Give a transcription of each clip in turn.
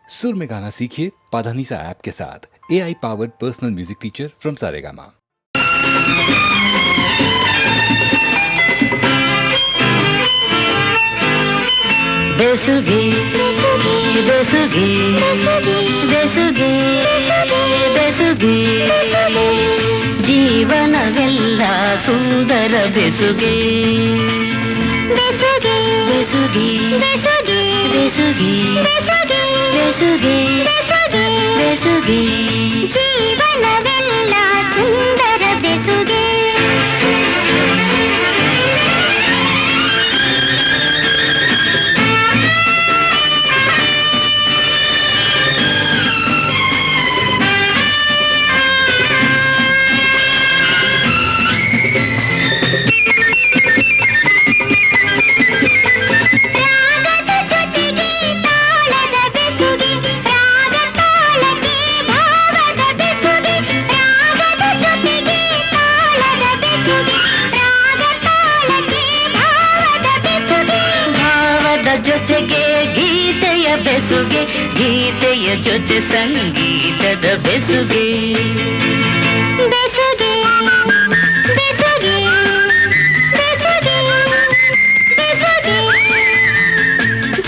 सुर में गाना सीखिए पाधानीसा ऐप के साथ। AI powered personal music teacher from Saregama. बेसुगी बेसुगी बेसुगी बेसुगी बेसुगी ಜೀವನವೆಲ್ಲ ಸುಂದರ ಬೆಸುಗೆ ಬೆಸುಗೆ ಬೆಸುಗೆ ಬೆಸುಗೆ ಬೆಸುಗೆ ಬೆಸುಗೆ ಬೆಸುಗೆ ಜೀವನವೆಲ್ಲ ಸುಂದರ ಬೆಸುಗೆ ಜೊತೆಗೆ ಗೀತೆಯ ಬೆಸುಗೆ ಗೀತೆಯ ಜೊತೆ ಸಂಗೀತದ ಬೆಸುಗೆ ಬೆಸುಗೆ ಬೆಸುಗೆ ಬೆಸುಗೆ ಬೆಸುಗೆ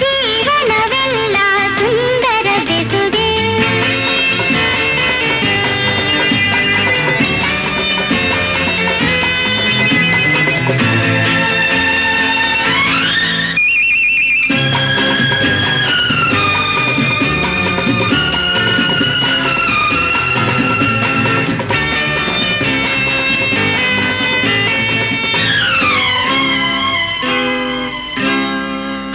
ಜೀವನವೆಲ್ಲ ಸುಂದರ ಬೆಸುಗೆ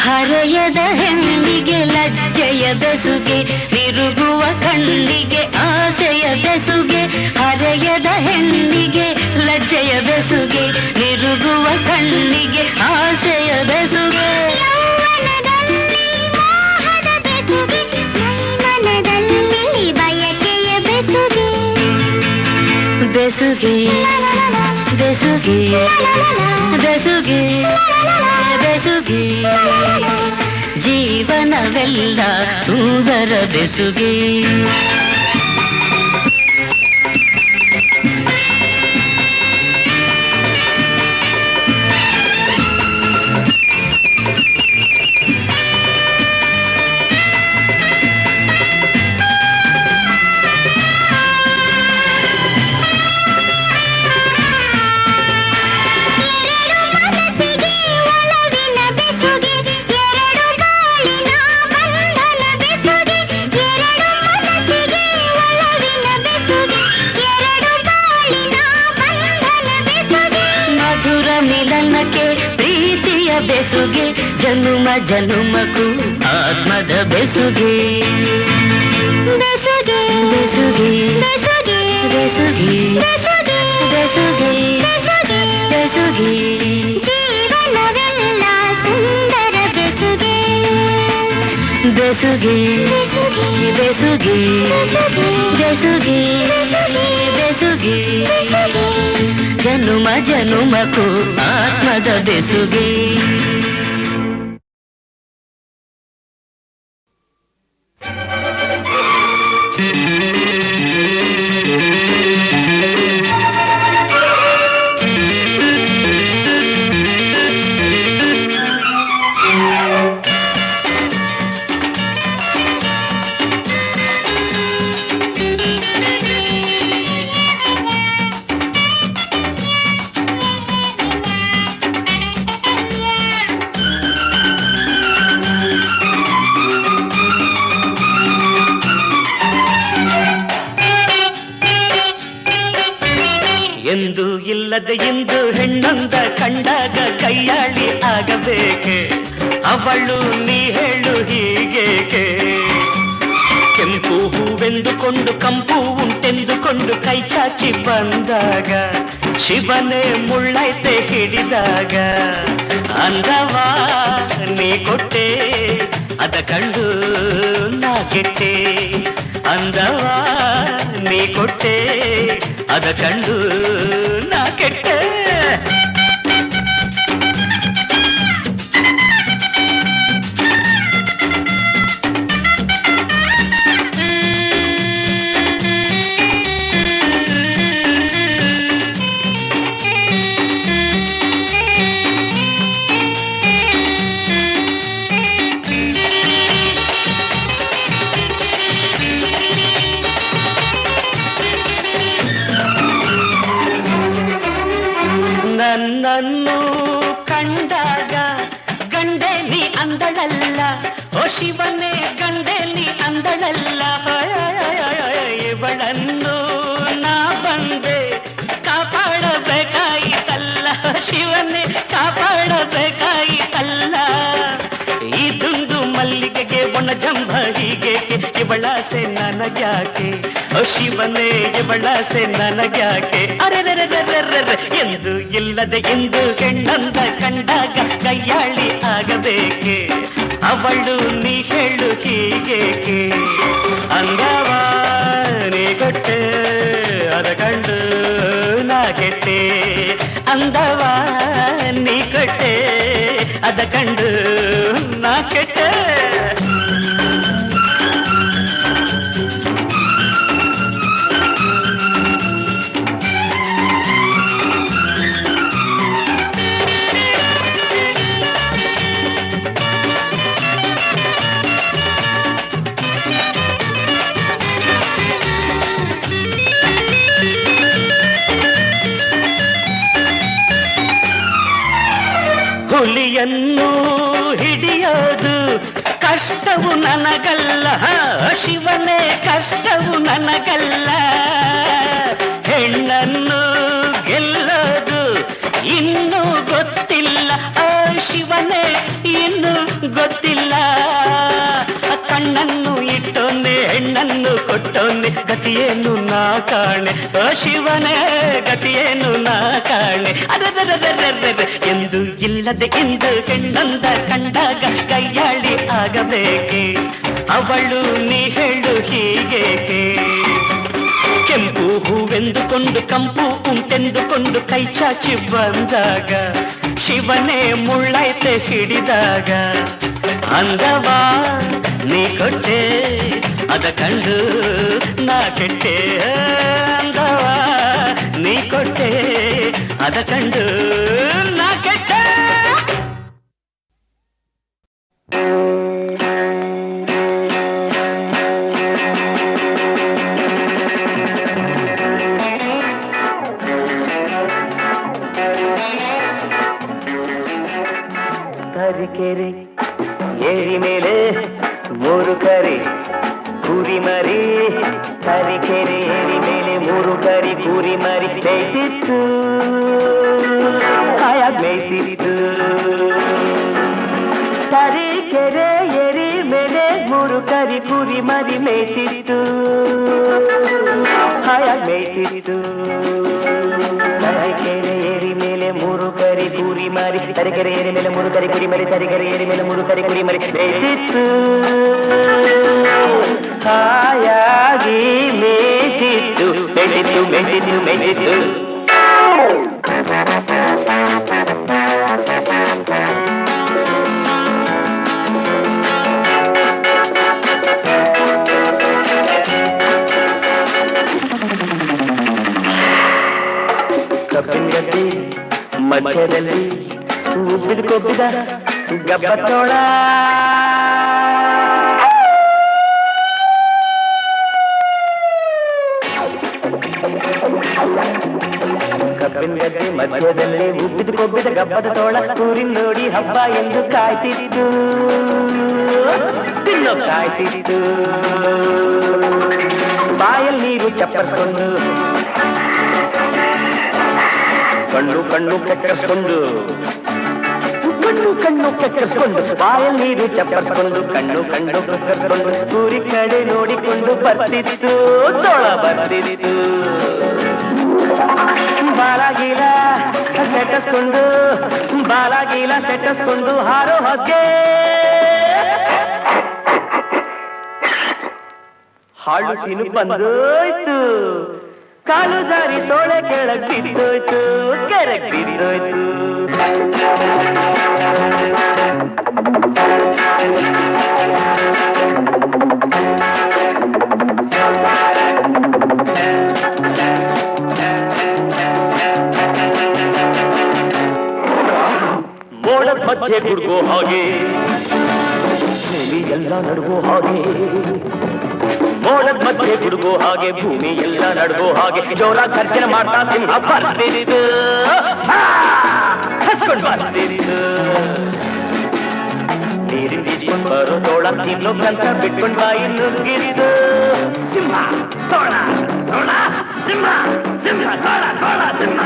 ಹರೆಯದ ಹೆಣ್ಣಿಗೆ ಲಜ್ಜೆಯ ಬೆಸುಗೆ ತಿರುಗುವ ಕಣ್ಣಿಗೆ ಆಸೆಯ ಬೆಸುಗೆ ಹರೆಯದ ಹೆಣ್ಣಿಗೆ ಲಜ್ಜೆಯ ಬೆಸುಗೆ ತಿರುಗುವ ಕಣ್ಣಿಗೆ ಆಸೆಯ ಬೆಸುಗೆ ಮೋಹದ ಬೆಸುಗೆ ಮನದಲ್ಲಿ ಬಯಕೆಯ ಬೆಸುಗೆ ಬೆಸುಗೆ ಬೆಸುಗೆ ಬೆಸುಗೆ ಬೆಸುಗೆ ಜೀವನವೆಲ್ಲ ಸುಂದರ ಬೆಸುಗೆ ಪ್ರೀತಿಯ ಬೆಸುಗೆ ಜನುಮ ಜನುಮಕ್ಕೂ ಆತ್ಮದ ಬೆಸುಗೆ ಬೆಸುಗೆ ಬೆಸುಗೆ ಬೆಸುಗೆ ಬೆಸುಗೆ ಬೆಸುಗೆ ಬೆಸುಗೆ ಜೀವನವೆಲ್ಲ ಸುಂದರ ಬೆಸುಗೆ ಬೆಸುಗೆ ಬೆಸುಗೆ ಬೆಸುಗೆ ಬೆಸುಗೆ ಜನುಮ ಜನುಮಕ್ಕೂ ಆತ್ಮದ ಬೆಸುಗೆ ಎಂದು ಇಲ್ಲದೆ ಎಂದು ಹೆಣ್ಣೊಂದ ಕಂಡಾಗ ಕೈಯಾಳಿ ಆಗಬೇಕೆ ಅವಳು ನೀ ಹೇಳು ಹೀಗೇಕೆ ಕೆಂಪು ಹೂವೆಂದುಕೊಂಡು ಕಂಪು ಉಂಟೆಂದುಕೊಂಡು ಕೈ ಚಾಚಿ ಬಂದಾಗ ಶಿವನೇ ಮುಳ್ಳೈತೆ ಹಿಡಿದಾಗ ಅಂದವಾ ನೀ ಕೊಟ್ಟೆ ಅದ ಕಂಡು ನಾ ಕೆಟ್ಟೆ ಅಂದವಾ ನೀ ಕೊಟ್ಟೆ ಅದ ಕಂಡು ನಾ ಕೆಟ್ಟೆ ಶಿವನೇ ಗಂಡೆಲಿ ಅಂದಳಲ್ಲ ಇವಳನ್ನು ನಾ ಬಂದೆ ಕಾಪಾಡಬೇಕಾಯಿತಲ್ಲ ಶಿವನೇ ಕಾಪಾಡಬೇಕಾಯಿತಲ್ಲ ಈ ದುಂದು ಮಲ್ಲಿಗೆಗೆ ಒಣ ಜಂಭ ಹೀಗೇಕೆ ಇವಳಾಸೆ ನನಗ್ಯಾಕೆ ಶಿವನೇ ಇವಳಾಸೆ ನನಗ್ಯಾಕೆ ಅರೆರೆರೆರೆರೆರೆ ಎಂದು ಇಲ್ಲದೆ ಎಂದು ಹೆಣ್ಣಂದ ಕಂಡಾಗ ಕೈಯಾಳಿ ಆಗಬೇಕೆ ಅವಳು ನೀ ಹೇಳು ಹೀಗೇಕೆ ಅಂಗವ ನೀ ಕೊಟ್ಟೆ ಅದ ಕಂಡು ನಾ ಕೆಟ್ಟೆ ಅಂದವ ನೀ ಕೊಟ್ಟೆ ಅದ ಕಂಡು ನಾ ಕೆಟ್ಟೆ ಹುಲಿಯನ್ನು ಹಿಡಿಯೋದು ಕಷ್ಟವು ನನಗಲ್ಲ ಶಿವನೇ ಕಷ್ಟವು ನನಗಲ್ಲ ಹೆಣ್ಣನ್ನು ಗೆಲ್ಲೋದು ಇನ್ನೂ ಗೊತ್ತಿಲ್ಲ ಶಿವನೇ ಇನ್ನೂ ಗೊತ್ತಿಲ್ಲ ಕಣ್ಣನ್ನು ಇಟ್ಟೊಂದೆ ಹೆಣ್ಣನ್ನು ಕೊಟ್ಟೊಂದೆ ಗತಿಯೇನು ನಾ ಕಾಣೆ ಶಿವನೇ ಗತಿಯೇನು ನಾ ಕಾಣೆ ಅದರದರದರದರ ಎಂದು ಇಲ್ಲದೆ ಎಂದು ಹೆಣ್ಣಂದ ಕಂಡಾಗ ಕೈಯಾಳಿ ಆಗಬೇಕೆ ಅವಳು ನೀ ಹೇಳು ಹೀಗೇಕೆ ಕೆಂಪು ಹೂವೆಂದುಕೊಂಡು ಕಂಪು ಉಂಟೆಂದುಕೊಂಡು ಕೈ ಚಾಚಿ ಬಂದಾಗ ಶಿವನೇ ಮುಳ್ಳೈತೆ ಹಿಡಿದಾಗ ಅಂದವ ನೀ ಕೊಟ್ಟೆ ಅದ ಕಂಡು ನಾ ಕೆಟ್ಟೆ ಅಂದವ ನೀ ಕೊಟ್ಟೆ ಅದ ಕಂಡು ನಾ ಕೆಟ್ಟೆ ತರೀಕೆರೆ ಏರಿ ಮೇಲೆ ಮೂರು ಕರಿ ಕುರಿ ಮರಿ ತರೀಕೆರೆ ಏರಿ ಮೇಲೆ ಮೂರು ಕರಿ ಕುರಿ ಮರಿ ಬೇಯ್ತಿತ್ತು ಕಾಯಾಗ ಬೇಯ್ತಿತ್ತು ತರೀಕೆರೆ ಏರಿ ಮೇಲೆ ಮೂರು ಕರಿ ಕುರಿ ಮರಿ ಮೇಯ್ತಿತ್ತು ಕಾಯಾಗ ಬೇಯ್ತಿತ್ತು ತರೀಕೆರೆ ಏರಿ ಮೇಲೆ ಮೂರು ಕರಿ ಕುರಿ ಮರಿ ತರೀಕೆರೆ ಏರಿ ಮೇಲೆ ಮೂರು ಕರಿ ಕುರಿ ಮರಿ ತರೀಕೆರೆ ಏರಿ ಮೇಲೆ ಮೂರು ಕರಿ ಕುರಿ ಮರಿ ಬೇಯ್ತಿತ್ತು ಹಾಯಾಗಿ ಮೇಯ್ತಿತ್ತು ಮೇಯ್ತಿತ್ತು ಮೇಯ್ತಿತ್ತು ಮೇಯ್ತಿತ್ತು ಕಬ್ಬಿನ ಗದ್ದೆ ಮಧ್ಯದಲ್ಲಿ ಉಬ್ಬಿದ ಕೊಬ್ಬಿದ ಗಬ್ಬತ್ತೋಳ ಕಬ್ಬಿನ ಗದ್ದೆ ಮಧ್ಯದಲ್ಲಿ ಉಬ್ಬಿದ ಕೊಬ್ಬಿದ ಗಬ್ಬದ ತೋಳ ಊರಿನ ನೋಡಿ ಹಬ್ಬ ಎಂದು ಕಾಯ್ತಿತ್ತು ತಿನ್ನೋ ಕಾಯ್ತಿತ್ತು ಬಾಯಲ್ಲಿ ನೀರು ಚಪ್ಪರಿಸ್ಕೊಂಡು ಕಣ್ಣು ಕಣ್ಣು ಕೆಕ್ಕರಿಸ್ಕೊಂಡು ಕಣ್ಣು ಕಣ್ಣು ಕೆಕ್ಕರಿಸ್ಕೊಂಡು ಬಾಯಲ್ಲಿ ನೀರು ಚಪ್ಪರಿಸ್ಕೊಂಡು ಕಣ್ಣು ಕಣ್ಣು ಕೆಕ್ಕರಿಸ್ಕೊಂಡು ಊರಿ ಕಡೆ ನೋಡಿಕೊಂಡು ಬರ್ತಿತ್ತು ತೋಳ ಬರ್ತಿತ್ತು ಬಾಲಾಗೀಲ ಸೆಟ್ಟಿಸ್ಕೊಂಡು ಬಾಲಾಗೀಲ ಸೆಟ್ಟಿಸ್ಕೊಂಡು ಹಾರೋ ಹೊಗೆ ಹಾಡು ಸೀನು ಬಂದೋಯ್ತು ಕಾಲು ಜಾರಿ ತೋಳೆ ಕೆಳಗ್ ಬಿದ್ದೋಯ್ತು ಕೆರೆಗ್ ಬಿದ್ದೋಯ್ತು ಮೋಡದ ಮಧ್ಯೆ ಗುಡ್ಗೋ ಹಾಗೆ ಭೂಮಿ ಎಲ್ಲ ನಡುಗೋ ಹಾಗೆ ಮೋಡದ ಮಧ್ಯೆ ಗುಡುಗೋ ಹಾಗೆ ಭೂಮಿ ಎಲ್ಲ ನಡುಗೋ ಹಾಗೆ ಜೋರ ಖರ್ಚನೆ ಮಾಡ್ತಾ ಸಿಂಹ ಬರ್ತಿದ್ದು ಹಸ್ಕೊಂಡು ಬರ್ತಿದ್ದು ನೀರಿನ ಕರ್ಕೊಂಡ್ ಬರೋ ತೋಳ ತಿನ್ನೋಕಂತ ಬಿಟ್ಕೊಂಡ್ ಬಾಯಿ ನುಗ್ಗಿತ್ತು ಸಿಂಹ ತೋಳ ತೋಳ ಸಿಂಹ ಸಿಂಹ ತೋಳ ತೋಳ ಸಿಂಹ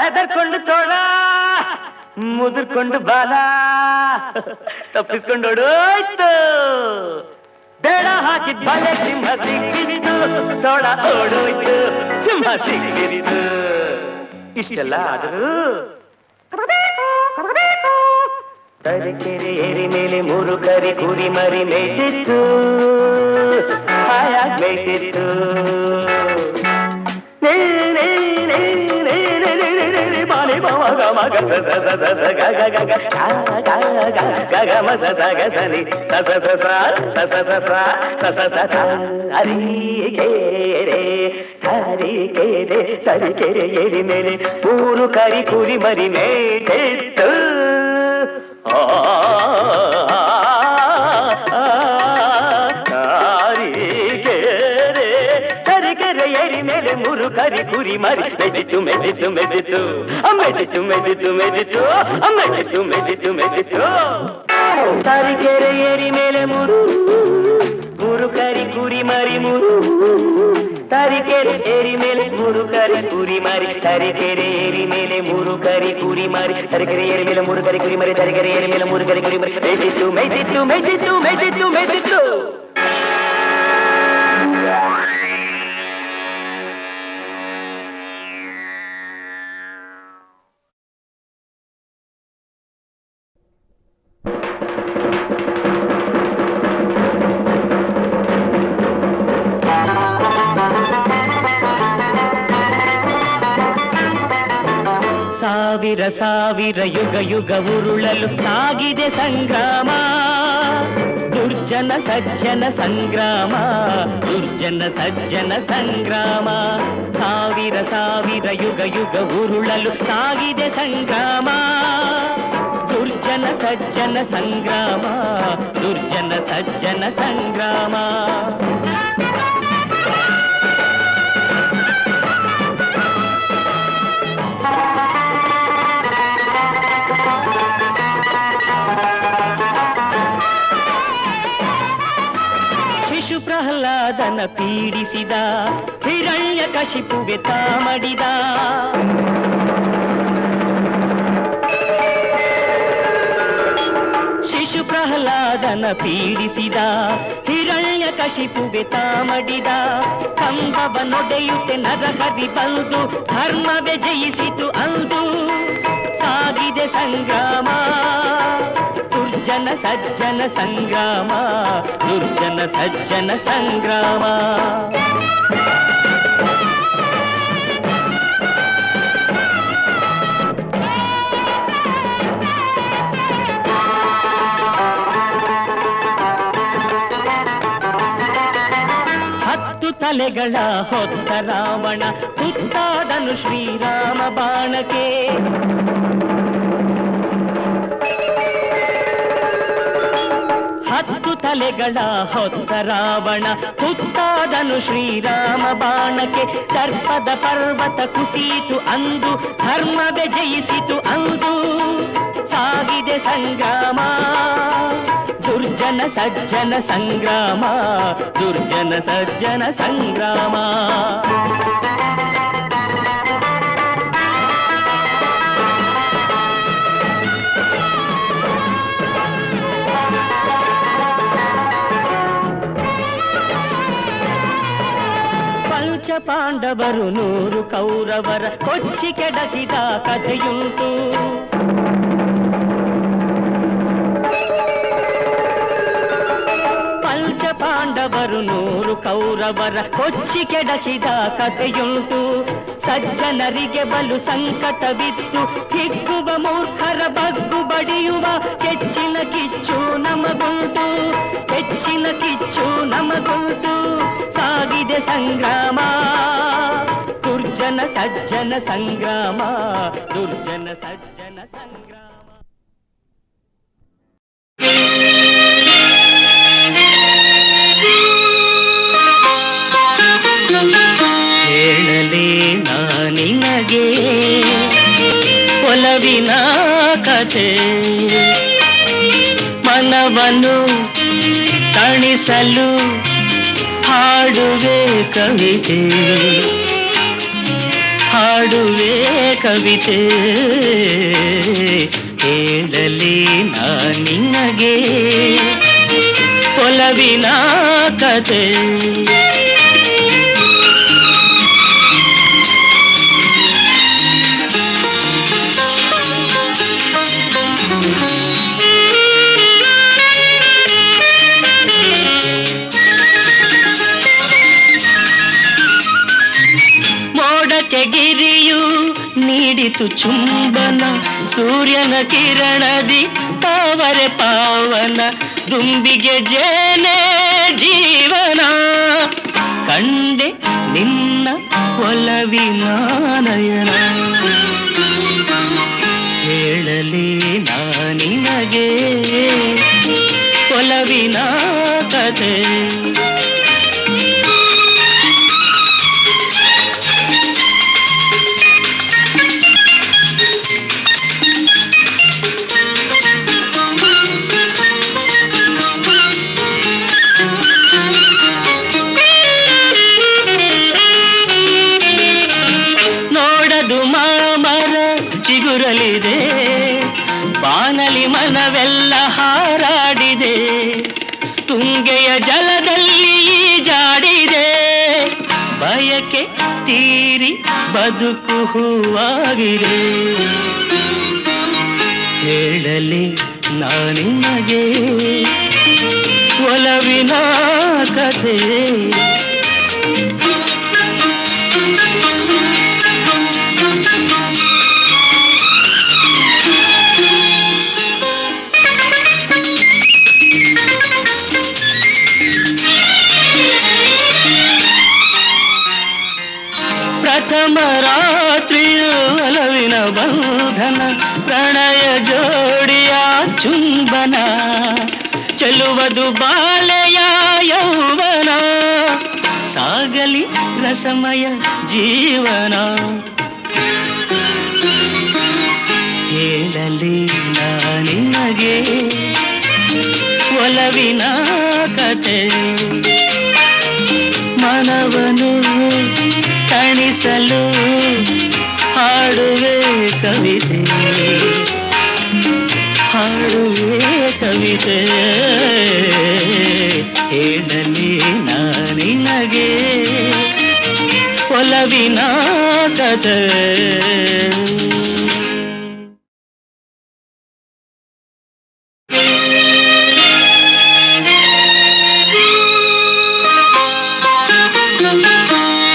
ಹೆದರ್ಕೊಂಡು ತೋಳ ಮುದುರ್ಕೊಂಡು ಬಾಲ ತಪ್ಪಿಸ್ಕೊಂಡೋಡೋಯ್ತು ಬೇಡ ಹಾಕಿದ್ ಬಲೆ ಸಿಂಹ ಸಿಕ್ಕಿದ್ದು ತೋಳ ಓಡೋಯ್ತು ಸಿಂಹ ಸಿಕ್ಕಿದ್ದು ಇಷ್ಟೆಲ್ಲ ಆದರೂ ತರೀಕೆರೆ ಏರಿ ಮೇಲೆ 3 ಕರಿ ಕುರಿ ಮರಿ ಮೇಯ್ತಿತ್ತು ಹಾಯಾಗಿ ಮೇಯ್ತಿತ್ತು ತರೀಕೆರೆ ಏರಿ ಮೇಲೆ 3 ಕರಿ ಕುರಿ ಮರಿ ಮೇಯ್ತಿತ್ತು ತರೀಕೆರೆ ಏರಿ ಮೇಲೆ 3 ಕರಿ ಕುರಿ ಮರಿ ಮೆದಿತು ಮೆದಿತು ಮೆದಿತು ಮೆದಿತು ಮೆದಿತು ಮೆದಿತು ಮೆದಿತು ಮೆದಿತು ಮೆದಿತು ತರೀಕೆರೆ ಏರಿ ಮೇಲೆ 3 ಕರಿ ಕುರಿ ಮರಿ 3 ತರೀಕೆರೆ ಏರಿ ಮೇಲೆ 3 ಕರಿ ಕುರಿ ಮರಿ ತರೀಕೆರೆ ಏರಿ ಮೇಲೆ 3 ಕರಿ ಕುರಿ ಮರಿ ತರೀಕೆರೆ ಏರಿ ಮೇಲೆ 3 ಕರಿ ಕುರಿ ಮರಿ ತರೀಕೆರೆ ಏರಿ ಮೇಲೆ 3 ಕರಿ ಕುರಿ ಮರಿ ಮೆದಿತು ಮೆದಿತು ಮೆದಿತು ಮೆದಿತು ಮೆದಿತು ಸಾವಿರ ಸಾವಿರ ಯುಗ ಯುಗ ಉರುಳಲು ಸಾಗಿದೆ ಸಂಗ್ರಾಮ ದುರ್ಜನ ಸಜ್ಜನ ಸಂಗ್ರಾಮ ದುರ್ಜನ ಸಜ್ಜನ ಸಂಗ್ರಾಮ ಸಾವಿರ ಸಾವಿರ ಯುಗ ಯುಗ ಉರುಳಲು ಸಾಗಿದೆ ಸಂಗ್ರಾಮ ದುರ್ಜನ ಸಜ್ಜನ ಸಂಗ್ರಾಮ ದುರ್ಜನ ಸಜ್ಜನ ಸಂಗ್ರಾಮ ಪ್ರಹ್ಲಾದನ ಪೀಡಿಸಿದ ಹಿರಣ್ಯ ಕಶಿಪುಗೆ ತಾಮಡಿದ ಶಿಶು ಪ್ರಹ್ಲಾದನ ಪೀಡಿಸಿದ ಹಿರಣ್ಯ ಕಶಿಪುಗೆ ತಾಮಡಿದ ಕಂಬವ ನೊಡೆಯುತ್ತೆ ನರಹರಿ ಬಂದು ಧರ್ಮವೇ ಜಯಿಸಿತು ಅಂದು ಸಾಗಿದೆ ಸಂಗ್ರಾಮ ದುರ್ಜನ ಸಜ್ಜನ ಸಂಗ್ರಾಮ ದುರ್ಜನ ಸಜ್ಜನ ಸಂಗ್ರಾಮ ಹತ್ತು ತಲೆಗಳ ಹೊತ್ತ ರಾವಣ ತುತ್ತಾದನು ಶ್ರೀರಾಮ ಬಾಣಕ್ಕೆ ಹತ್ತು ತಲೆಗಳ ಹೊತ್ತ ರಾವಣ ತುತ್ತಾದನು ಶ್ರೀರಾಮ ಬಾಣಕ್ಕೆ ದರ್ಪದ ಪರ್ವತ ಕುಸಿಯಿತು ಅಂದು ಧರ್ಮವೇ ಜಯಿಸಿತು ಅಂದು ಸಾಗಿದೆ ಸಂಗ್ರಾಮ ದುರ್ಜನ ಸಜ್ಜನ ಸಂಗ್ರಾಮ ದುರ್ಜನ ಸಜ್ಜನ ಸಂಗ್ರಾಮ ಪಾಂಡವರು 100 ಕೌರವರ ಕೊಚ್ಚಿ ಕೆಡಕಿದ ಕಥೆಯುಂಟು ಪಂಚ ಪಾಂಡವರು 100 ಕೌರವರ ಕೊಚ್ಚಿ ಕೆಡಕಿದ ಕಥೆಯುಂಟು ಸಜ್ಜನರಿಗೆ ಬಲು ಸಂಕಟವಿತ್ತು ಹಿಗ್ಗುವ ಮೂರ್ಖರ ಬಗ್ಗು ಬಡಿಯುವ ಕೆಚ್ಚಿನ ಕಿಚ್ಚು ನಮಗುಂಟು ಹೆಚ್ಚಿನ ಕಿಚ್ಚು ನಮಗುಂಟು ಸಾಗಿದೆ ಸಂಗ್ರಾಮ ದುರ್ಜನ ಸಜ್ಜನ ಸಂಗ್ರಾಮ ದುರ್ಜನ ಸಜ್ಜನ ಸಂಗ್ರಾಮ ಮನವನ್ನು ತಣಿಸಲು ಹಾಡುವೆ ಕವಿತೆ, ಹಾಡುವೆ ಕವಿತೆ. ಹೇಳಲಿ ನಾ ನಿನಗೆ ಒಲವಿನ ಕತೆ. ಮೋಡಕ್ಕೆ ಗಿರಿಯು ನೀಡಿತು ಚುಂಬನ, ಸೂರ್ಯನ ಕಿರಣದಿ ತಾವರೆ ಪಾವನ, ದುಂಬಿಗೆ ಜೇನೆ ಜೀವನ. ಕಂಡೆ ನಿನ್ನ ಒಲವಿನ ನಯನ, ಹೇಳಲಿ ನಾ ನಿನಗೆ ಒಲವಿನ ಕತೆ. ಚಿಗುರಲಿದೆ ಬಾನಲಿ ಮನವೆಲ್ಲ ಹಾರಾಡಿದೆ, ತುಂಗೆಯ ಜಲದಲ್ಲಿ ಜಾಡಿದೆ, ಬಯಕೆ ತೀರಿ ಬದುಕು ಹೂವಾಗಿದೆ. ಹೇಳಲಿ ನಾ ನಿನಗೆ ಒಲವಿನ ಕಥೆ. ಪ್ರಥಮ ರಾತ್ರಿಯು ಒಲವಿನ ಬಂಧನ, ಪ್ರಣಯ ಜೋಡಿಯ ಚುಂಬನ, ಚೆಲ್ಲುವುದು ಬಾಳೆಯ ಯೌವನ, ಸಾಗಲಿ ರಸಮಯ ಜೀವನ. ಹೇಳಲಿ ನಾ ನಿನಗೆ ಒಲವಿನ ಕತೆ. ಮನವನ್ನು ತಣಿಸಲು ಹಾಡುವೆ ಕವಿತೆ, ಹಾಡುವೆ ಕವಿತೆ. ಹೇಳಲಿ ನಾ ನಿನಗೆ ಒಲವಿನ ಕತೆ.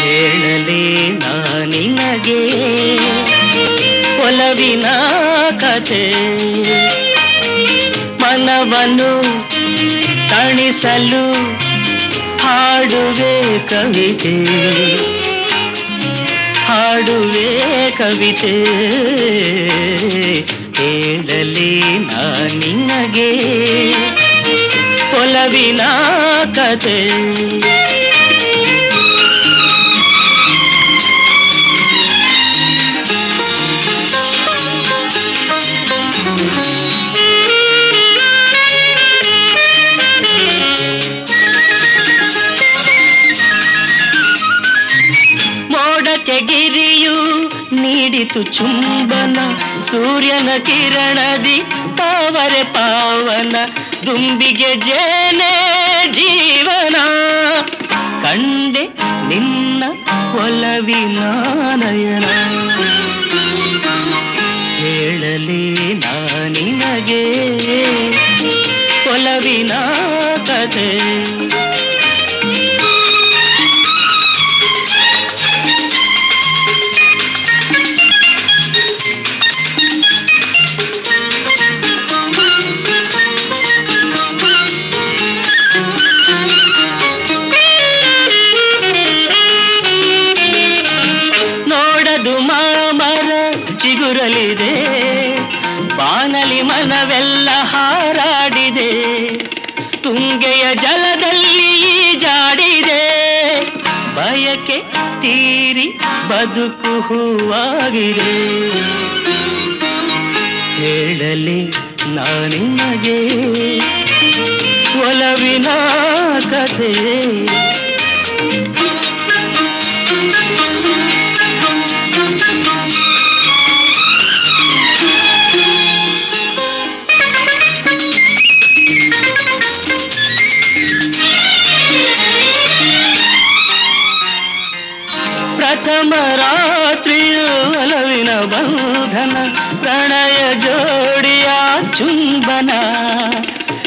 ಹೇಳಲಿ ನಾ ನಿನಗೆ ಒಲವಿನ ಕತೆ. ಮನವನ್ನು ತಣಿಸಲು ಹಾಡುವೆ ಕವಿತೆ, ಹಾಡುವೆ ಕವಿತೆ. ಹೇಳಲಿ ನಾ ನಿನಗೆ ಒಲವಿನ ಕತೆ. ಮೋಡಕ್ಕೆ ಗಿರಿಯು ನೀಡಿತು ಚುಂಬನ, ಸೂರ್ಯನ ಕಿರಣದಿ ತಾವರೆ ಪಾವನ, ದುಂಬಿಗೆ ಜೇನೆ ಜೀವನ. ಕಂಡೆ ನಿನ್ನ ಒಲವಿನ ನಯನ, ಹೇಳಲಿ ನಾ ನಿನಗೆ ಒಲವಿನ ಕತೆ. ಚಿಗುರಲಿದೆ ಬಾನಲಿ ಮನವೆಲ್ಲ ಹಾರಾಡಿದೆ, ತುಂಗೆಯ ಜಲದಲ್ಲಿ ಜಾಡಿದೆ, ಬಯಕೆ ತೀರಿ ಬದುಕು ಹೂವಾಗಿದೆ. ಹೇಳಲಿ ನಾನಿನಗೆ ಒಲವಿನ ಕಥೆ. ಪ್ರಥಮ ರಾತ್ರಿಯ ಒಲವಿನ ಬಂಧನ, ಪ್ರಣಯ ಜೋಡಿಯ ಚುಂಬನ,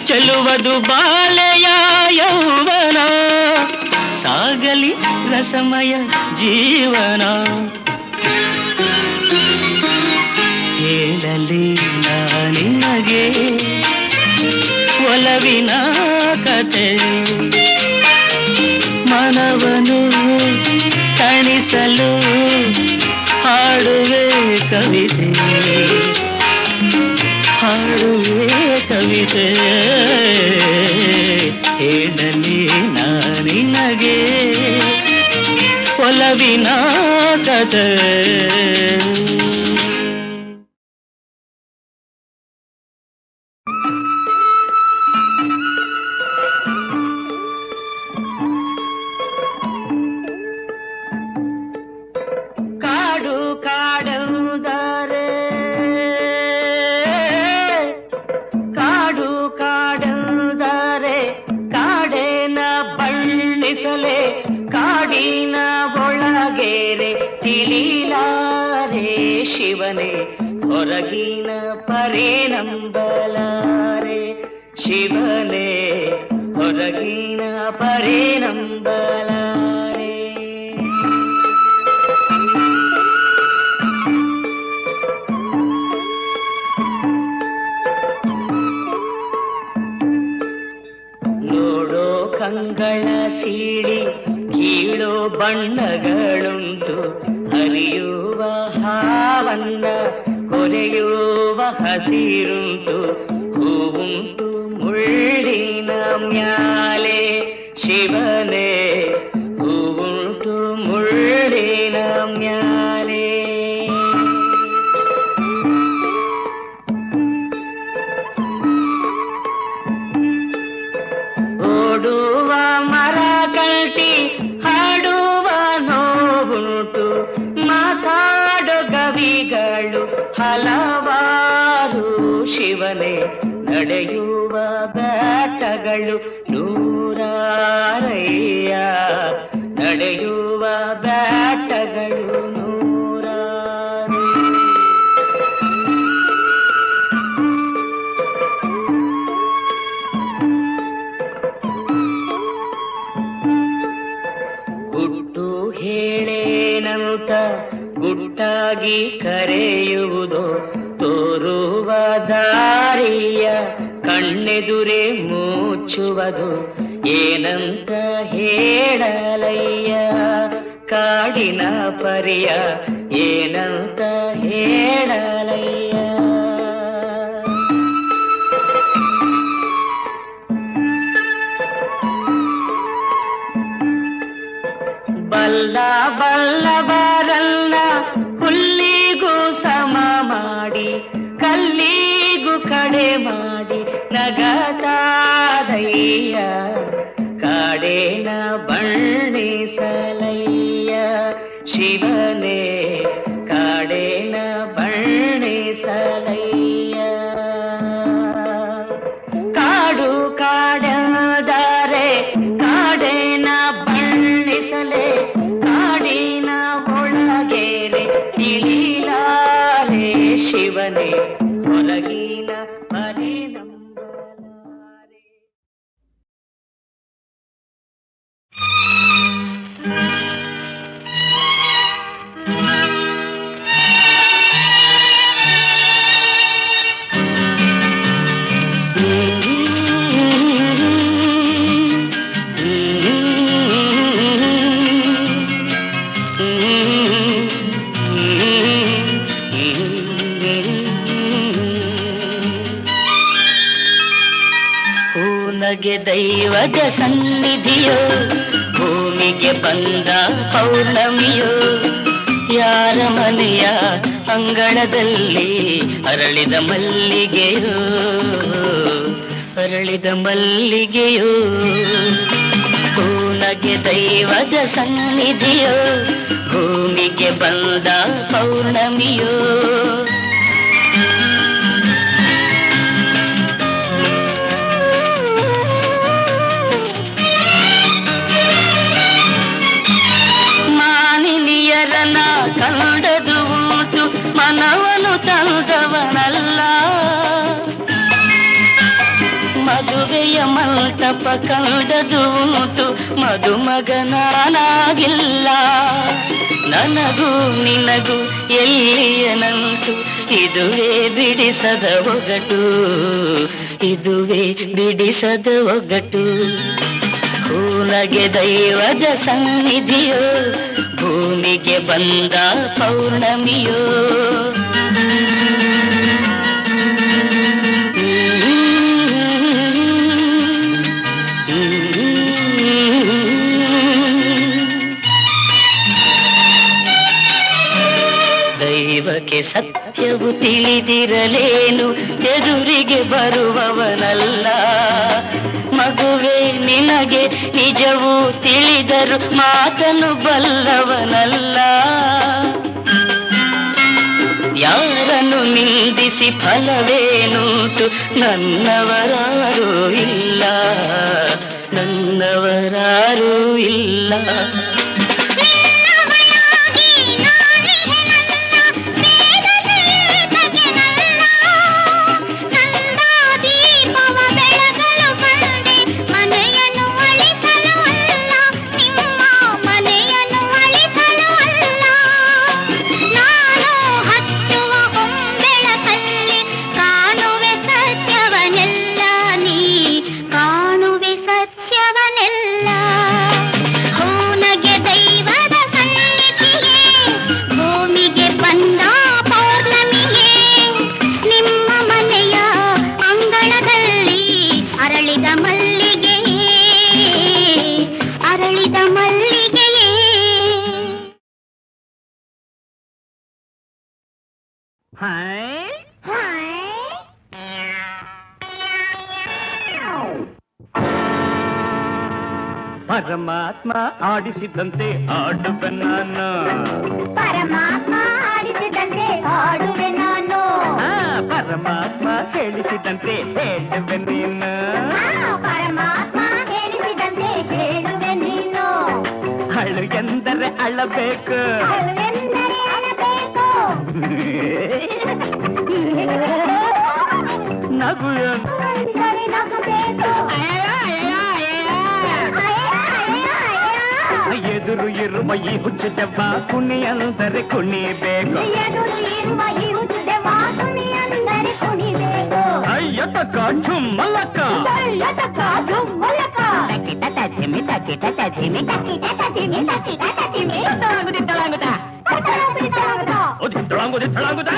ಚೆಲ್ಲುವುದು ಬಾಳೆಯ ಯೌವನ, ಸಾಗಲಿ ರಸಮಯ ಜೀವನ. ಹೇಳಲಿ ನಿನಗೆ ಒಲವಿನ ಕತೆ, ಮನವನು ತಣಿಸಲು ಹಾಡುವೆ ಕವಿತೆ, ಹಾಡುವೆ ಕವಿತೆ. ಹೇಳಲಿ ನಿನಗೆ ಒಲವಿನ ಕತೆ. ಕಾಡಿನ ಒಳಗೇರೆ ತಿಳಿಲಾರೆ ಶಿವನೇ, ಹೊರಗಿನ ಪರೇ ನಂಬಲಾರೆ ಶಿವನೇ, ಹೊರಗಿನ ಪರೇ ನಂಬಲಾರೆ. ನೋಡೋ ಕಂಗಳ ಸೀಳಿ ಕೀಳೋ ಬಣ್ಣಗಳುಂಟು, ಹರಿಯುವ ಹಾವನ್ನ ಕೊರೆಯುವ ಹಸಿರುಂಟು, ಹೂವುಂಟು ಮುಳ್ಳಿನ ಮ್ಯಾಲೆ ಶಿವನೇ, ಹೂವುಂಟು ಮುಳ್ಳಿನ ಮ್ಯಾಲೆ. ಓಡುವ ಮರ ಕಲ್ಟಿ ಹಾಡುವ ನೋವುಂಟು, ಮಾತಾಡೋ ಕವಿಗಳು ಹಲವಾರು ಶಿವನೇ, ನಡೆಯುವ ಬ್ಯಾಟಗಳು ನೂರಾರಯ್ಯ, ನಡೆಯುವ ಬ್ಯಾಟಗಳು ನೂರಾರು. ಗುಟ್ಟು ಹೇಳೇನಂತ ಗುಟ್ಟಾಗಿ ಕರೆಯುವುದು, ತೋರುವ ದಾರಿಯ ಕಣ್ಣೆದುರೇ ಮುಚ್ಚುವುದು, ಏನಂತ ಹೇಳಲಯ್ಯ ಕಾಡಿನ ಪರಿಯ, ಏನಂತ ಹೇಳಲಯ್ಯ. ಬಲ್ಲ ಬಲ್ಲವರಲ್ಲ ಹುಲ್ಲಿಗೂ ಸಮ ಮಾಡಿ, ಕಲ್ಲಿಗೂ ಕಡೆ ಮಾಡಿ ನಗತಾದಯ್ಯ, ಕಾಡೇನ ಬಣ್ಣಿಸಲಯ್ಯ ಶಿವನೇ, ಕಾಡೇನ ಬಣ್ಣಿಸಲಯ್ಯ. ಕಾಡು ಕಾಡದಾರೆ ಕಾಡೇನ ಬಣ್ಣಿಸಲೇ, ಕಾಡಿನ ಒಳಗೇರೆ ತಿಳಿಲಾರೆ ಶಿವನೇ, ಹೊರಗಿನ ಪರೇ ನಂಬಲಾರೆ. ನಗೆ ದೈವದ ಸನ್ನಿಧಿಯೋ, ಭೂಮಿಗೆ ಬಂದ ಪೌರ್ಣಮಿಯೋ, ಯಾರ ಮನೆಯ ಅಂಗಳದಲ್ಲಿ ಅರಳಿದ ಮಲ್ಲಿಗೆಯೋ ಅರಳಿದ ಮಲ್ಲಿಗೆಯೋ ಪೂನಗೆ ದೈವದ ಸನ್ನಿಧಿಯೋ ಭೂಮಿಗೆ ಬಂದ ಪೌರ್ಣಮಿಯೋ ಮಾನಿನಿಯರನ ಕಂಡದು ಉಂಟು ಮನವನು ತಂದವನಲ್ಲ ಮದುವೆಯ ಮಂಟಪ ಕಂಡದು ಉಂಟು ಮದುಮಗನಾಗಿಲ್ಲ ನನಗೂ ನಿನಗೂ ಎಲ್ಲಿಯ ನಂಟು ಇದುವೇ ಬಿಡಿಸದ ಒಗಟು ಇದುವೇ ಬಿಡಿಸದ ಒಗಟು ಹೂನಗೆ ದೈವದ ಸನ್ನಿಧಿಯೋ ಭೂಮಿಗೆ ಬಂದ ಪೌರ್ಣಮಿಯೋ ದೈವಕ್ಕೆ ಸತ್ಯವು ತಿಳಿದಿರಲೇನು ಎದುರಿಗೆ ಬರುವವನಲ್ಲ ಮಗುವೆ ನಿನಗೆ ನಿಜವೂ ತಿಳಿದರು ಮಾತನು ಬಲ್ಲವನಲ್ಲ ಯಾರನ್ನು ನಿಂದಿಸಿ ಫಲವೇನುಂಟು ನನ್ನವರಾರೂ ಇಲ್ಲ ನನ್ನವರಾರೂ ಇಲ್ಲ ಪರಮಾತ್ಮ ಆಡಿಸಿದಂತೆ ಆಡುವೆ ನಾನು ಪರಮಾತ್ಮ ಆಡಿಸಿದಂತೆ ಆಡುವೆ ನಾನು ಪರಮಾತ್ಮ ಹೇಳಿಸಿದಂತೆ ಹೇಳುವೆ ನೀನು ಪರಮಾತ್ಮ ಹೇಳಿಸಿದಂತೆ ಹೇಳುವೆ ನೀನು ಅಳು ಎಂದರೆ ಅಳಬೇಕು ಅಳು ಎಂದರೆ ಅಳಬೇಕು ನಗು ಎಂದರೆ ನಗಬೇಕು ಎದುರು ಇರುವ ಈ ಹುಚ್ಚುದೆವ್ವ ಕುಣಿ ಅಂದರೆ ಕುಣಿಬೇಕು ಎದುರು ಇರುವ ಈ ಹುಚ್ಚುದೆವ್ವ ಕುಣಿ ಅಂದರೆ ಕುಣಿಬೇಕು ಅಯ್ಯ ತಕ್ಕ ಝುಮ್ಮಲಕ್ಕ ಅಯ್ಯ ತಕ್ಕ ಝುಮ್ಮಲಕ್ಕ ತಕಿಟ ತಧಿಮಿ ತಕಿಟ ತಧಿಮಿ ತಕಿಟ ತಧಿಮಿ ತಕಿಟ ತಧಿಮಿ ತಳಂಗುದ ತಳಂಗುದ ತಳಂಗುದ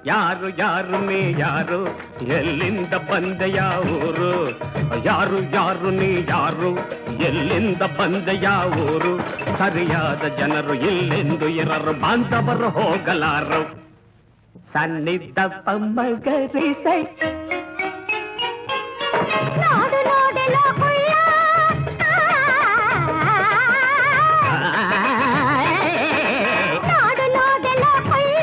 ಯಾರು ಯಾರು ನೀ ಯಾರು ಎಲ್ಲಿಂದ ಬಂದೆ ಯಾವೂರು ಯಾರು ಯಾರು ನೀ ಯಾರು ಎಲ್ಲಿಂದ ಬಂದೆ ಯಾವೂರು ಸರಿಯಾದ ಜನರು ಇಲ್ಲೆಂದು ಇರರು ಬಾಂಧವರು ಹೋಗಲಾರು ಸನ್ನಿಧ ಪಮ್ಮಗರಿಸೈ ನಾಡು ನೋಡಲು ಕುಳ್ಳ ನಾಡು ನೋಡಲು ಕುಳ್ಳ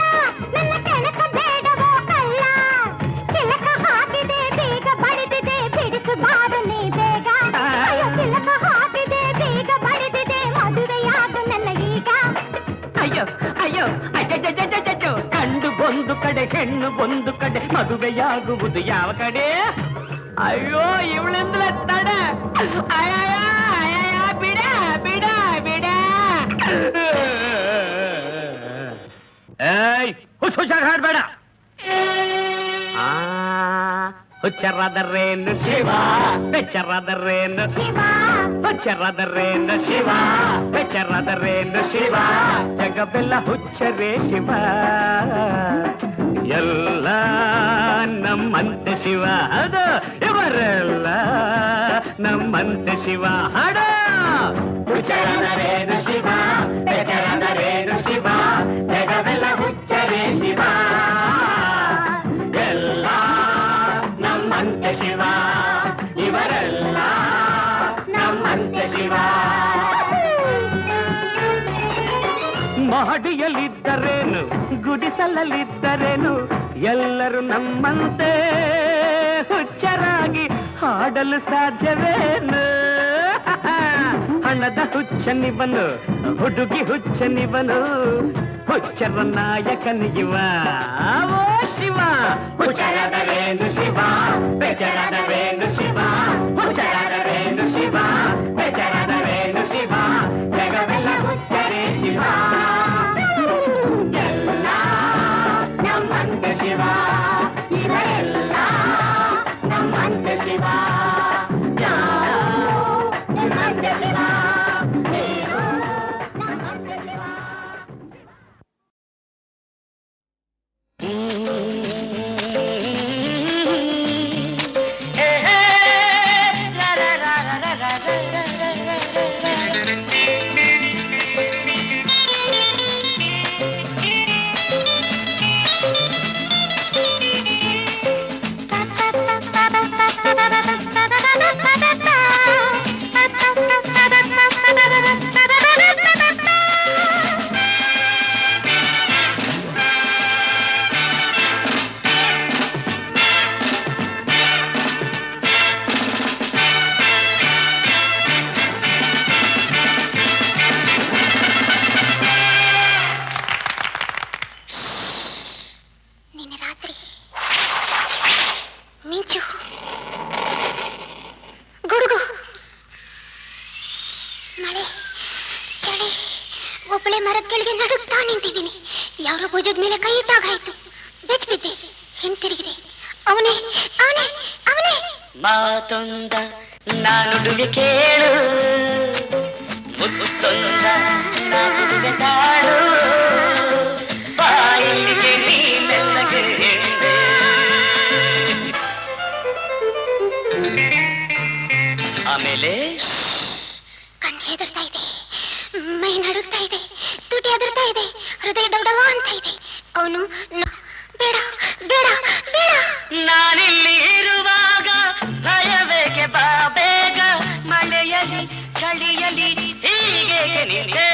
ನನ್ನ ಕೆಣಕ ಬೇಡವೋ ಕಳ್ಳ ಕಿಲಕ ಹಾಕಿದೆ ಬೀಗ ಬಡಿದಿದೆ ಬಿಡಿಸು ಬಾರನೆ ಬೇಗ ಕಿಲಕ ಹಾಕಿದೆ ಬೀಗ ಬಡಿದಿದೆ ಮದುವೆಯಾಗ ನನ್ನ ಈಗ ಅಯ್ಯೋ ಅಯ್ಯೋ ಅಜ್ಜೋ ಕಂಡು ಒಂದು ಕಡೆ ಹೆಣ್ಣು ಒಂದು ಕಡೆ ಮದುವೆಯಾಗುವುದು ಯಾವ ಕಡೆ ಅಯ್ಯೋ ಇವಳೆಂದ್ರೆ ತಡ ಬಿಡ ಬಿಡ ಬಿಡ ಏಯ್ ಹುಷಾರ್ ಹಾಡ್ಬೇಡ ಹುಚ್ಚರಾದರೇನು ಶಿವ ಬೆಚ್ಚರಾದರೇನು ಶಿವ ಹುಚ್ಚರಾದರೇನು ಶಿವ ಬೆಚ್ಚರಾದರೇನು ಶಿವ ಜಗವೆಲ್ಲ ಹುಚ್ಚರೇ ಶಿವ ಎಲ್ಲ ನಮ್ಮಂತೆ ಶಿವ ಅದು ಇವರೆಲ್ಲ ನಮ್ಮಂತೆ ಶಿವ ಹಾಡ ಹುಚ್ಚರಾದರೇನು ಶಿವ ಬೆಚ್ಚರಾದರೇನು ಶಿವ ಜಗವೆಲ್ಲ ಹುಚ್ಚರೇ ಶಿವ ಎಲ್ಲ ನಮ್ಮಂತೆ ಶಿವ ಇವರೆಲ್ಲ ನಮ್ಮಂತೆ ಶಿವ ಮಹಡಿಯಲ್ಲಿದ್ದರೇನು ಗುಡಿಸಲಲ್ಲಿದ್ದರೇನು ಎಲ್ಲರೂ ನಮ್ಮಂತೆ ಹುಚ್ಚರಾಗಿ ಹಾಡಲು ಸಾಧ್ಯವೇನು ಹಣದ ಹುಚ್ಚನಿವನು ಹುಡುಗಿ ಹುಚ್ಚನಿವನು ಹುಚ್ಚರ ನಾಯಕನಿಗಿವ ಓ ಶಿವ ಹುಚ್ಚರಾದರೇನು ಶಿವ ಬೆಚ್ಚರಾದರೇನು ಶಿವ ಹುಚ್ಚರಾದರೇನು ಶಿವ ಬೆಚ್ಚರಾದರೇನು ಶಿವ ಜಗವೆಲ್ಲ ಹುಚ್ಚರೇ ಶಿವ ಎಲ್ಲ ನಮ್ಮಂತೆ ಶಿವ ಇವರೆಲ್ಲ ನಮ್ಮಂತೆ ಶಿವ ನಮ್ಮಂತೆ ಶಿವ ನಮ್ಮಂತೆ ಶಿವ ಭುಜದ ಮೇಲೆ ಕೈ ಇಟ್ಟಾಗಾಯ್ತು ಬೆಚ್ಚಿಬಿದ್ದೆ ಹಿಂತಿರುಗಿದೆ ಅವನೇ ಅವನೇ ಅವನೇ ಮಾತೊಂದ ನಾನುಡುಗೆ ಕೇಳು ಮುತ್ತೊಂದ ನಾನುಡುಗೆ ತಾಳು ಬಾಯಿಗೆ ನೀನೆಲ್ಲಗೆ ಆಮೇಲೆ ಕಣ್ಣು ಹೆದರ್ತಾ ಇದೆ, ಮೈ ನಡುಗ್ತಾ ಇದೆ, ತುಟಿ ಹೆದರ್ತಾ ಇದೆ, ಹೃದಯ ಡೌಡವ ಅಂತ ಇದೆ. ಅವನು ಬೇಡ ಬೇಡ ಬೇಡ, ನಾನಿಲ್ಲಿ ಇರುವಾಗ ಭಯಬೇಕೆ ಬಾ ಬೇಗ, ಮಳೆಯಲಿ ಚಳಿಯಲಿ ಹೀಗೆ ನಿಂಗೆ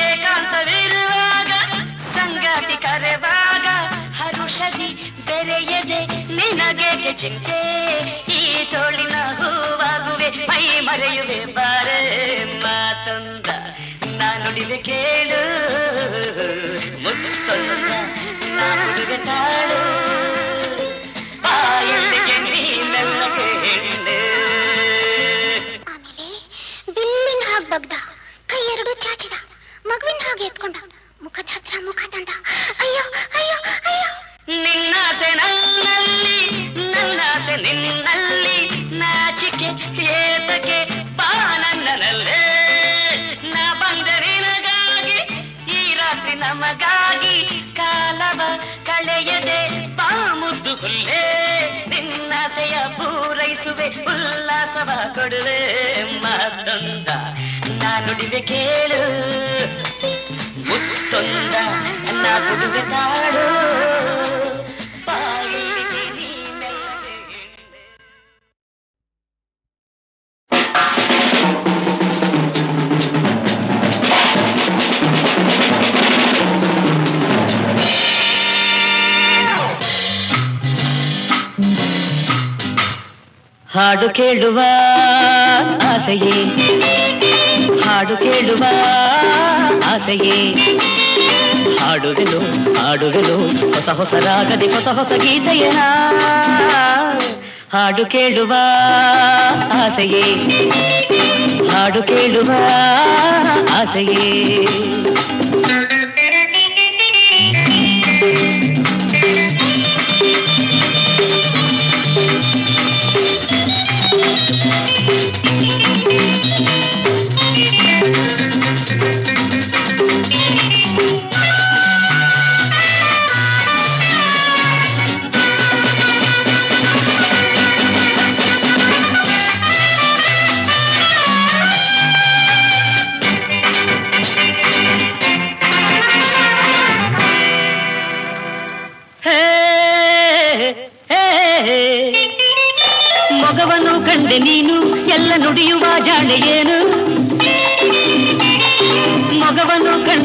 ಏಕಾಂತವಿರುವಾಗ ಸಂಗಾತಿ ಕರೆವಾಗ ಹರುಷದಿ ಬೆರೆಯದೆ ನಿನಗೇಕೆ ಚಿಂತೆ, ಈ ತೋಳಿನ ಹೂವಾಗುವೆ ಮೈ ಮರೆಯುವೆ ಬಾರೆ ಮಾತೊಂದ ನಾನುಡಿವೆ ಕೇಳು ಮುತ್ತೊಂದ ನಾನುಡಿವೆ ತಾಳು ಬಾಯಲ್ಲಿಗೆ ನೀನೆಲ್ಲಗೆ ಹೆಣ್ಣು. ಆಮೇಲೆ ಬಿಲ್ಲಿನ ಹಾಗೆ ಬಗ್ದ, ಕೈ ಎರಡು ಚಾಚಿದ, ಮಗುವಿನ ಹಾಗೆ ಎತ್ಕೊಂಡ, ಮುಖದ ಹತ್ರ ಮುಖ ತಂದ. ಅಯ್ಯೋ ಅಯ್ಯೋ ಅಯ್ಯೋ, ನಿನ್ನಾಸೆ ನನ್ನಲ್ಲಿ ನನ್ನಾಸೆ ನಿನ್ನಲ್ಲಿ, ನಾಚಿಕೆ ಏತಕ್ಕೆ ಬಾ ನನ್ನಲ್ಲೇ, ನಾ ಬಂದೆ ನಿನಗಾಗಿ ಈ ರಾತ್ರಿ ನಮಗಾಗಿ, ಕಾಲವ ಕಳೆಯದೆ ಬಾ ಮುದ್ದು ಹುಲ್ಲೇ, ನಿನ್ನಾಸೆಯ ಪೂರೈಸುವೆ ಉಲ್ಲಾಸವ ಕೊಡುವೆ ಮಾತೊಂದ ನಾನುಡಿವೆ ಕೇಳು ಮುತ್ತೊಂದ ನಾ ಕೊಡುವೆ ತಾಳು ಬಾಯಿಗೆ ನೀನೆಲ್ಲಗೆ ಹೆಣ್ಣೆ. ಹಾಡು ಕೇಳುವ ಆಸೆಯೇ, ಹಾಡು ಕೇಳುವ ಆಸೆಯೇ, ಹಾಡುವೆನು ಹಾಡುವೆನು ಹೊಸ ಹೊಸ ರಾಗದಿ ಹೊಸ ಹೊಸ ಗೀತೆಯ, ಹಾಡು ಕೇಳುವ ಆಸೆಯೇ, ಹಾಡು ಕೇಳುವ ಆಸೆಯೇ.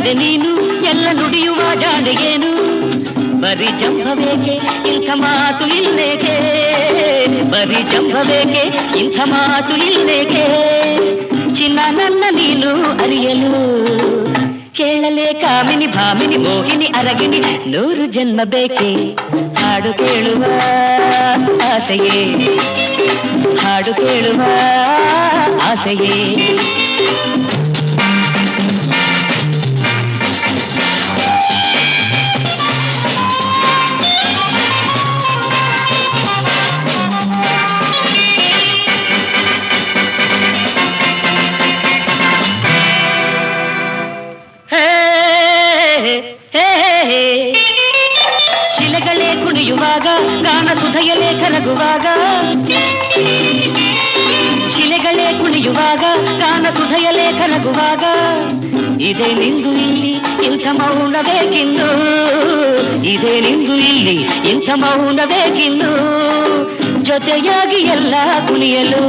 ಜಾಣೆ ನೀನು ಎಲ್ಲ ನುಡಿಯುವ ಜಾಣೆ ಏನು ಬರೀ ಜಂಭವೇಕೆ ಇಂಥ ಮಾತು ಇಲ್ಲೇಕೆ ಬರೀ ಜಂಭವೇಕೆ ಇಂಥ ಮಾತು ಇಲ್ಲೇಕೆ ಚಿನ್ನ ನನ್ನ ನೀನು ಅರಿಯಲು ಕೇಳಲೇ ಕಾಮಿನಿ ಭಾಮಿನಿ ಮೋಹಿನಿ ಅರಗಿನಿ 100 ಜನ್ಮ ಬೇಕೆ ಹಾಡು ಕೇಳುವ ಆಸೆಯೇ ಹಾಡು ಕೇಳುವ ಆಸೆಯೇ ಶಿಲೆಗಳೇ ಕುಣಿಯುವಾಗ ಗಾನ ಸುಧೆಯಲೇ ಕರಗುವಾಗ ಶಿಲೆಗಳೇ ಕುಣಿಯುವಾಗ ಗಾನ ಸುಧೆಯಲೇ ಕರಗುವಾಗ ಇದೇ ನಿಂದು ಇಲ್ಲಿ ಇಂಥ ಮೌನ ಬೇಕಿನ್ನು ಇದೇ ನಿಂದು ಇಲ್ಲಿ ಇಂಥ ಮೌನ ಬೇಕಿನ್ನು ಜೊತೆಯಾಗಿ ಎಲ್ಲ ಕುಣಿಯಲು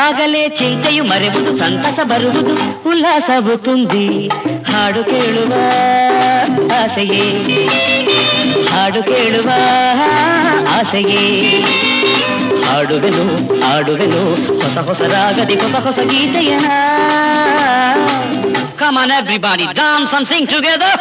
ಆಗಲೇ ಚಿಂತೆಯು ಮರೆಯುವುದು ಸಂತಸ ಬರುವುದು ಉಲ್ಲಾಸವು ತುಂಬಿ ಹಾಡು ಕೇಳುವ ಆಸೆಯೇ ಹಾಡು ಕೇಳುವ ಆಸೆಯೇ ಹಾಡುವೆನು ಹೊಸ ಹೊಸ ರಾಗದಿ ಹೊಸ ಹೊಸ ಗೀತೆಯನ Come on everybody, dance and sing together.